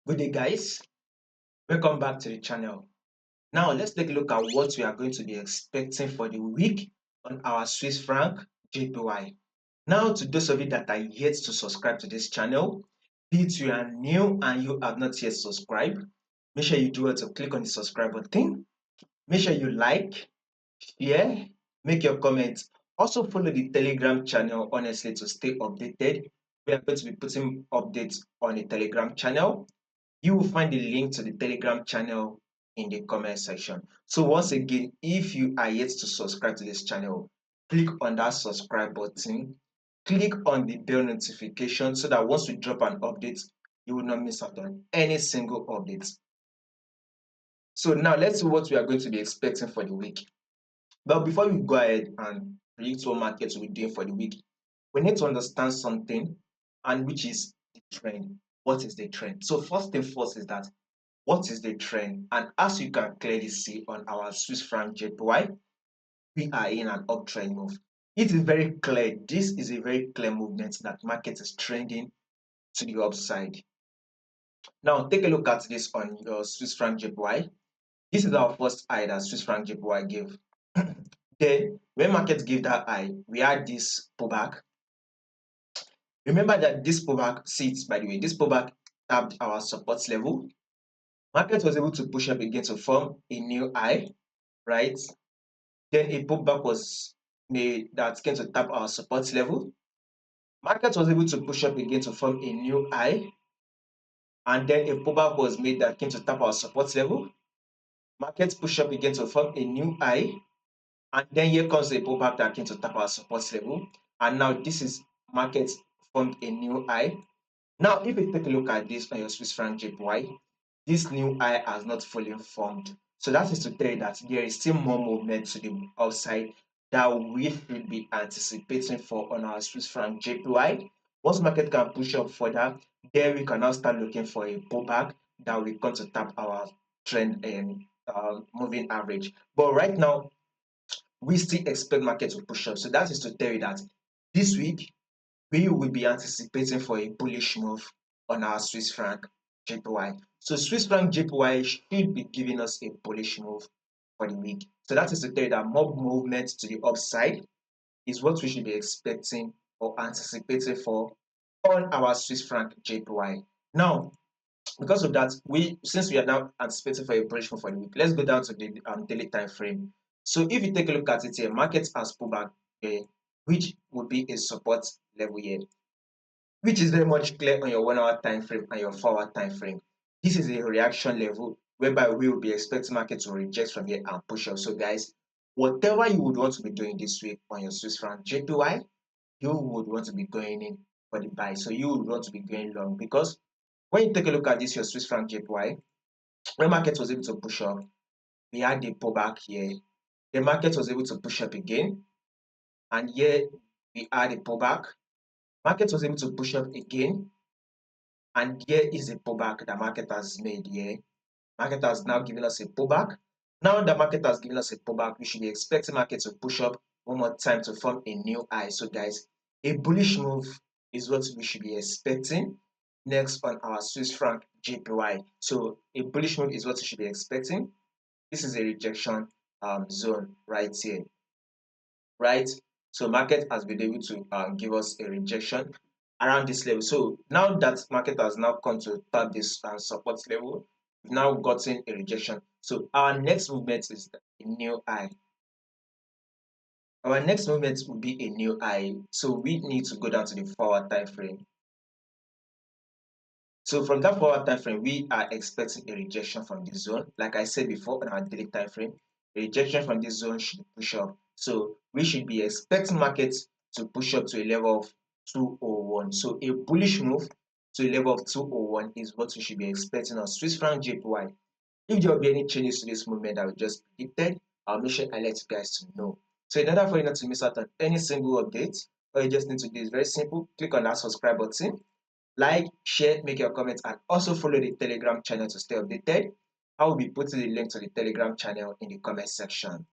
Good day, guys. Welcome back to the channel. Now, let's take a look at what we are going to be expecting for the week on our Swiss franc JPY. Now, to those of you that are yet to subscribe to this channel, be it you are new and you have not yet subscribed, make sure you do it to click on the subscribe button. Make sure you like, share, make your comments. Also, follow the Telegram channel, honestly, to stay updated. We are going to be putting updates on the Telegram channel. You will find the link to the Telegram channel in the comment section. So once again, if you are yet to subscribe to this channel, click on that subscribe button, click on the bell notification so that once we drop an update, you will not miss out on any single update. So now let's see what we are going to be expecting for the week. But before we go ahead and predict what markets will be doing for the week, we need to understand something, and which is the trend. What is the trend? So first thing first is that what is the trend? And as you can clearly see on our Swiss franc JPY, we are in an uptrend move. It is very clear. This is a very clear movement that market is trending to the upside. Now take a look at this on your Swiss franc JPY. This is our first high that Swiss franc JPY gave. Then when market gave that high, we had this pullback. Remember that this pullback sits, by the way, this pullback tapped our support level. Market was able to push up again to form a new high, right? Then a pullback was made that came to tap our support level. Market was able to push up again to form a new high, and then a pullback was made that came to tap our support level. Market push up again to form a new high, and then here comes a pullback that came to tap our support level. And now this is market formed a new high. Now, if you take a look at this on your Swiss franc JPY, this new high has not fully formed. So that is to tell you that there is still more movement to the upside that we should be anticipating for on our Swiss franc JPY. Once market can push up further, then we can now start looking for a pullback that will come to tap our trend and moving average. But right now, we still expect market to push up. So that is to tell you that this week we will be anticipating for a bullish move on our Swiss franc JPY. So Swiss franc JPY should be giving us a bullish move for the week. So that is to tell you that more movement to the upside is what we should be expecting or anticipating for on our Swiss franc JPY. Now, because of that, since we are now anticipating for a bullish move for the week, let's go down to the daily time frame. So if you take a look at it here, market has pulled back here, which would be a support level here, which is very much clear on your 1 hour time frame and your 4 hour time frame. This is a reaction level whereby we will be expecting market to reject from here and push up. So guys, whatever you would want to be doing this week on your Swiss franc JPY, you would want to be going in for the buy. So you would want to be going long, because when you take a look at this your Swiss franc JPY, when market was able to push up, we had a pullback here. The market was able to push up again, and here we had a pullback. Market was able to push up again, and here is a pullback the market has made here. Market has now given us a pullback. Now the market has given us a pullback, we should be expecting market to push up one more time to form a new high. So guys, a bullish move is what we should be expecting next on our Swiss franc JPY. So a bullish move is what we should be expecting. This is a rejection zone right here, right? So market has been able to give us a rejection around this level. So now that market has now come to tap this support level, we've now gotten a rejection. So our next movement is a new high. Our next movement will be a new high. So we need to go down to the 4 hour time frame. So from that 4 hour time frame, we are expecting a rejection from this zone. Like I said before, on our daily time frame, a rejection from this zone should push up. So we should be expecting markets to push up to a level of 201. So a bullish move to a level of 201 is what we should be expecting on Swiss franc JPY. If there will be any changes to this movement that we just predicted, I'll make sure I let you guys to know. So in order for you not to miss out on any single update, all you just need to do is very simple. Click on that subscribe button, like, share, make your comments, and also follow the Telegram channel to stay updated. I will be putting the link to the Telegram channel in the comment section.